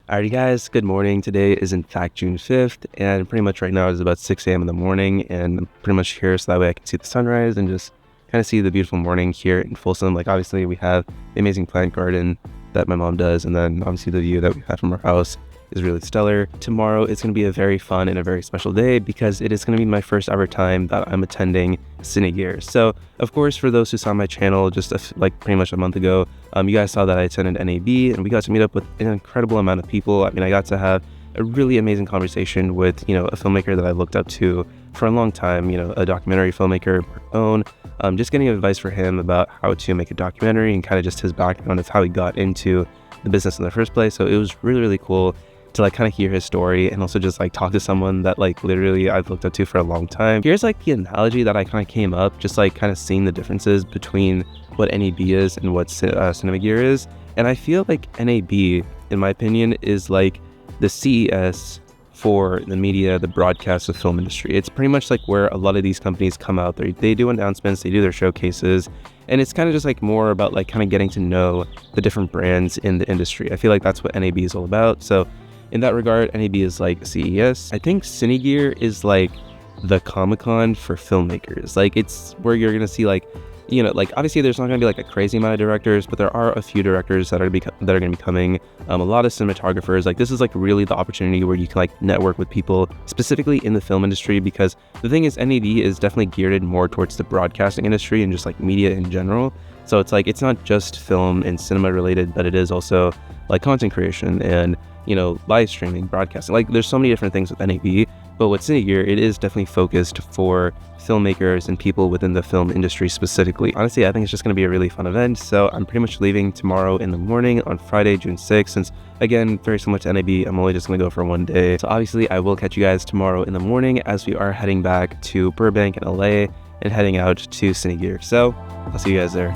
Alrighty guys, good morning. Today is in fact June 5th, and pretty much right now it's about 6 a.m. in the morning, and I'm pretty much here so that way I can see the sunrise and just kind of see the beautiful morning here in Folsom. Like obviously we have the amazing plant garden that my mom does, and then obviously the view that we have from our house is really stellar. Tomorrow is going to be a very fun and a very special day because it is going to be my first ever time that I'm attending CineGear. So of course, for those who saw my channel just like pretty much a month ago, you guys saw that I attended NAB and we got to meet up with an incredible amount of people. I mean, I got to have a really amazing conversation with, a filmmaker that I looked up to for a long time, a documentary filmmaker, Mark Owen, just getting advice for him about how to make a documentary and kind of just his background of how he got into the business in the first place. So it was really, really cool to like kind of hear his story and also just like talk to someone that like literally I've looked up to for a long time. Here's like the analogy that I kind of came up, just like kind of seeing the differences between what NAB is and what CinemaGear is. And I feel like NAB, in my opinion, is like the CES for the media, the broadcast, the film industry. It's pretty much like where a lot of these companies come out. They do announcements, they do their showcases, and it's kind of just like more about like kind of getting to know the different brands in the industry. I feel like that's what NAB is all about. So in that regard, NAB is like CES. I think CineGear is like the Comic-Con for filmmakers. Like it's where you're gonna see like, like obviously there's not gonna be like a crazy amount of directors, but there are a few directors that are gonna be coming. A lot of cinematographers. Like this is like really the opportunity where you can like network with people specifically in the film industry, because the thing is NAB is definitely geared more towards the broadcasting industry and just like media in general. So it's like it's not just film and cinema related, but it is also like content creation and live streaming, broadcasting. Like there's so many different things with NAB, but with CineGear, it is definitely focused for filmmakers and people within the film industry specifically. Honestly, I think it's just going to be a really fun event. So I'm pretty much leaving tomorrow in the morning on Friday, June 6th, since again, very similar to NAB, I'm only just going to go for one day. So obviously I will catch you guys tomorrow in the morning as we are heading back to Burbank and LA and heading out to CineGear. So I'll see you guys there.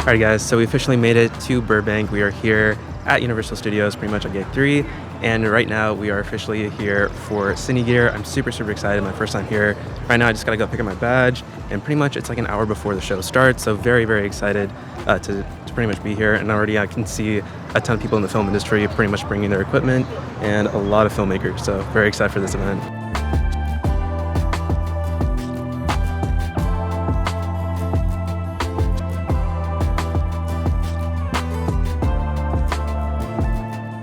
Alright guys, so we officially made it to Burbank. We are here at Universal Studios, pretty much on Gate 3, and right now we are officially here for CineGear. I'm super excited, my first time here. Right now I just gotta go pick up my badge, and pretty much it's like an hour before the show starts, so very excited to pretty much be here. And already I can see a ton of people in the film industry pretty much bringing their equipment, and a lot of filmmakers, so very excited for this event.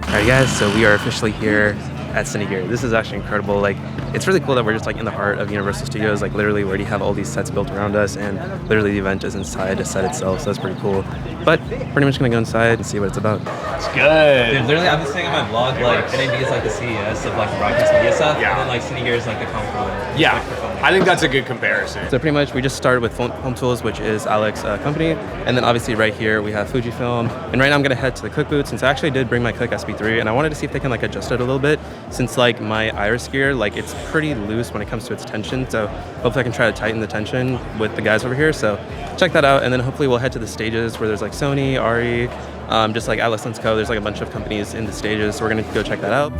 Alright guys, so we are officially here at CineGear. This is actually incredible. Like, it's really cool that we're just like in the heart of Universal Studios. Like literally we already have all these sets built around us, and literally the event is inside the set itself, so that's pretty cool. But pretty much gonna go inside and see what it's about. It's good. Dude, literally I've been saying in my vlog, like NAB is like the CES of like the broadcast media stuff, and then like CineGear is like the Comic-Con. Yeah, like, I think that's a good comparison. So pretty much we just started with Home Tools, which is Alex's company, and then obviously right here we have Fujifilm, and right now I'm gonna head to the Cook booth since I actually did bring my Cook SB3, and I wanted to see if they can like adjust it a little bit, since like my iris gear, like it's pretty loose when it comes to its tension, so hopefully I can try to tighten the tension with the guys over here. So check that out, and then hopefully we'll head to the stages where there's like Sony, Arri, just like Atlas Lens Co. There's like a bunch of companies in the stages, so we're gonna go check that out.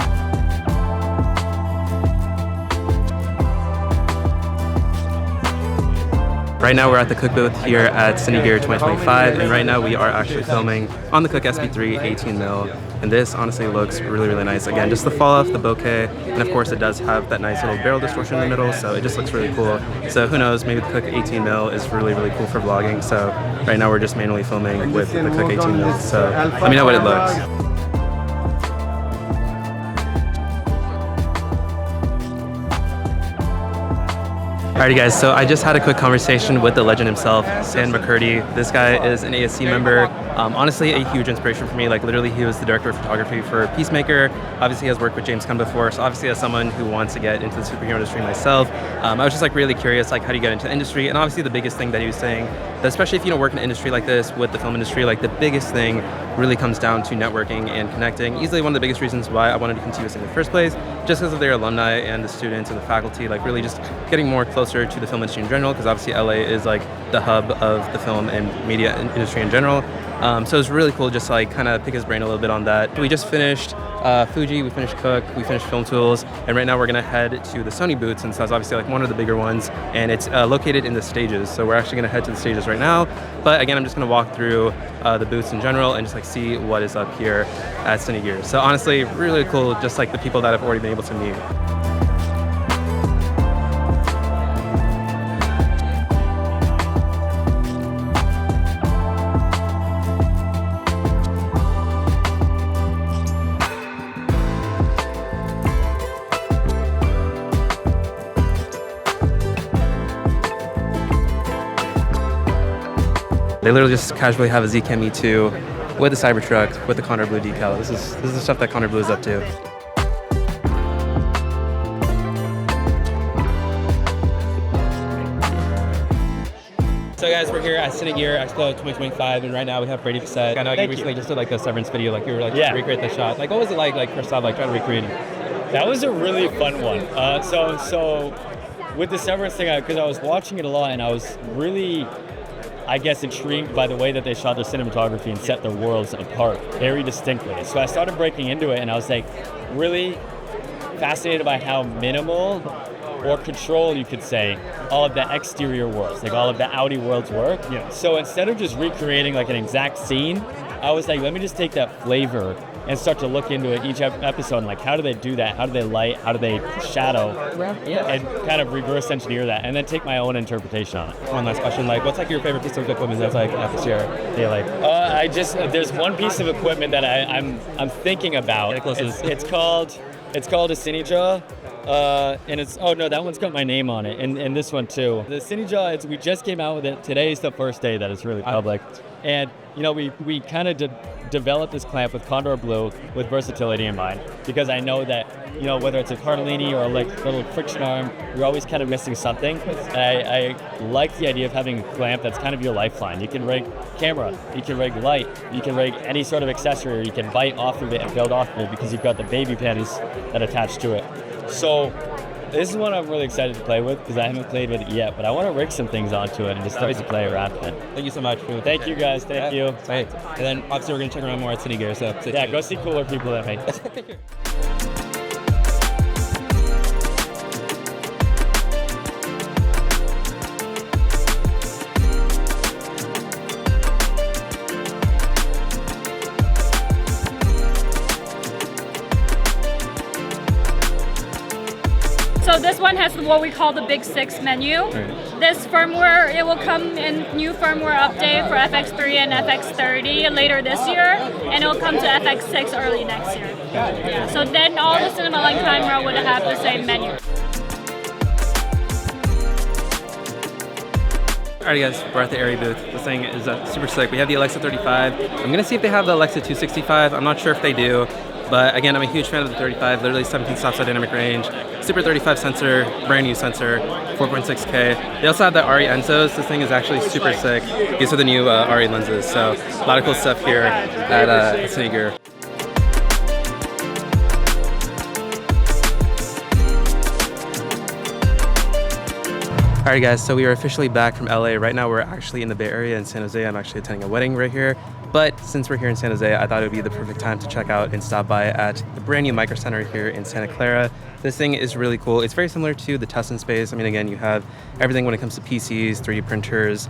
Right now we're at the Cook booth here at CineGear 2025, and right now we are actually filming on the Cook SB3 18mm, and this honestly looks really nice. Again, just the fall off the bokeh, and of course it does have that nice little barrel distortion in the middle, so it just looks really cool. So who knows, maybe the Cook 18mm is really cool for vlogging. So right now we're just manually filming with the Cook 18mm, so let me know what it looks. Alrighty guys, so I just had a quick conversation with the legend himself, Stan McCurdy. This guy is an ASC member. Honestly, a huge inspiration for me. Like literally, he was the director of photography for Peacemaker. Obviously, he has worked with James Gunn before. So obviously, as someone who wants to get into the superhero industry myself, I was just like really curious, like how do you get into the industry? And obviously, the biggest thing that he was saying, that especially if you don't work in an industry like this with the film industry, like the biggest thing really comes down to networking and connecting. Easily one of the biggest reasons why I wanted to come to USC in the first place, just because of their alumni and the students and the faculty, like really just getting more closer to the film industry in general, because obviously LA is like the hub of the film and media industry in general. So it was really cool just to like kind of pick his brain a little bit on that. We just finished Fuji, we finished Cook, we finished Film Tools, and right now we're gonna head to the Sony booth, since that's obviously like one of the bigger ones, and it's located in the stages. So we're actually gonna head to the stages right now. But again, I'm just gonna walk through the booths in general and just like see what is up here at Cinegear. So honestly, really cool, just like the people that I've already been able to meet. They literally just casually have a Zcam E2 with the Cybertruck with the Condor Blue decal. This is the stuff that Condor Blue is up to. So guys, we're here at Cinegear Expo 2025, and right now we have Brady Cassette. I know you recently just did like a Severance video, like you were like recreate the shot. Like what was it like first off, like trying to recreate it? That was a really fun one. So with the Severance thing, because I was watching it a lot and I was really, I guess, intrigued by the way that they shot their cinematography and set their worlds apart very distinctly. So I started breaking into it and I was like really fascinated by how minimal or control, you could say, all of the exterior worlds, like all of the Audi worlds work. Yeah. So instead of just recreating like an exact scene, I was like, let me just take that flavor and start to look into it each episode and like how do they do that? How do they light? How do they shadow? Yeah. And kind of reverse engineer that and then take my own interpretation on it. One last question, like what's like your favorite piece of equipment that's like at this year? Yeah, like there's one piece of equipment that I'm thinking about. It's called a Cinejaw. And it's, oh no, that one's got my name on it, and this one too. The Cinejaw, we just came out with it. Today's the first day that it's really public. And you know, we kind of developed this clamp with Condor Blue with versatility in mind, because I know that, you know, whether it's a Cardellini or like a little friction arm, you're always kind of missing something. And I like the idea of having a clamp that's kind of your lifeline. You can rig camera, you can rig light, you can rig any sort of accessory, or you can bite off of it and build off of it because you've got the baby pins that attach to it. So this is one I'm really excited to play with because I haven't played with it yet, but I want to rig some things onto it and just start to play around with it. Thank you so much. Thank you guys. Thank you. Right. And then obviously we're going to check around more at Cinegear. So yeah, go see cooler people than me. So this one has what we call the Big Six menu. Right. This firmware, it will come in new firmware update for FX3 and FX30 later this year, and it will come to FX6 early next year. Yeah. So then all the Cinema Line camera would have the same menu. Alrighty guys, we're at the Arri booth. This thing is super sick. We have the Alexa 35. I'm gonna see if they have the Alexa 265. I'm not sure if they do. But again, I'm a huge fan of the 35, literally 17 stops at dynamic range, Super 35 sensor, brand new sensor, 4.6K. They also have the Arri Enzos. This thing is actually super sick. These are the new Arri lenses, so a lot of cool stuff here at Cinegear. Alright guys, so we are officially back from LA. Right now we're actually in the Bay Area in San Jose. I'm actually attending a wedding right here. But since we're here in San Jose, I thought it would be the perfect time to check out and stop by at the brand new Micro Center here in Santa Clara. This thing is really cool. It's very similar to the Tustin space. I mean, again, you have everything when it comes to PCs, 3D printers,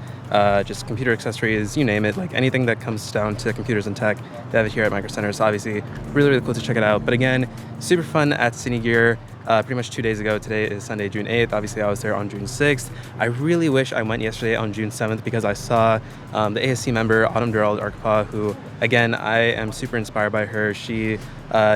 just computer accessories, you name it. Like anything that comes down to computers and tech, they have it here at Micro Center. So obviously, really, really cool to check it out. But again, super fun at Cinegear. Pretty much 2 days ago. Today is Sunday, June 8th. Obviously, I was there on June 6th. I really wish I went yesterday on June 7th because I saw the ASC member, Autumn Durrell Arkapaw, who, again, I am super inspired by her. She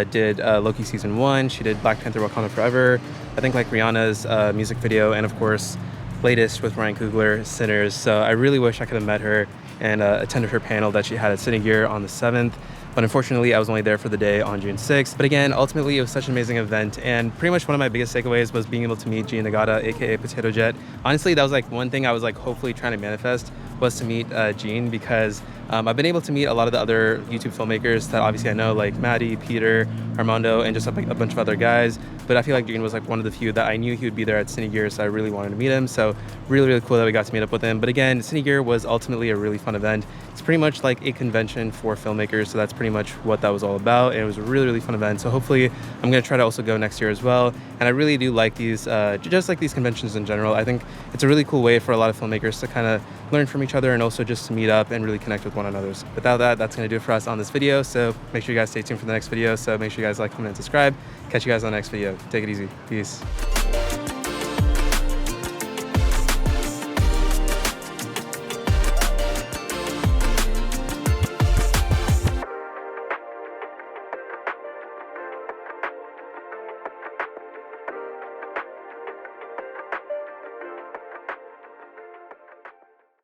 did Loki Season 1. She did Black Panther Wakanda Forever. I think like Rihanna's music video, and of course, latest with Ryan Coogler, Sinners. So I really wish I could have met her and attended her panel that she had at Cinegear on the 7th. But unfortunately, I was only there for the day on June 6th. But again, ultimately, it was such an amazing event. And pretty much one of my biggest takeaways was being able to meet Gia Nagata, aka Potato Jet. Honestly, that was like one thing I was like hopefully trying to manifest was to meet Gene, because I've been able to meet a lot of the other YouTube filmmakers that obviously I know, like Maddie, Peter, Armando, and just like a bunch of other guys. But I feel like Gene was like one of the few that I knew he would be there at Cinegear, so I really wanted to meet him. So really cool that we got to meet up with him. But again, Cinegear was ultimately a really fun event. It's pretty much like a convention for filmmakers, so that's pretty much what that was all about. And it was a really fun event. So hopefully I'm going to try to also go next year as well. And I really do like these, just like these conventions in general. I think it's a really cool way for a lot of filmmakers to kind of learn from each other and also just to meet up and really connect with one another. So without that, that's going to do it for us on this video. So make sure you guys stay tuned for the next video. So make sure you guys like, comment, and subscribe. Catch you guys on the next video. Take it easy. Peace.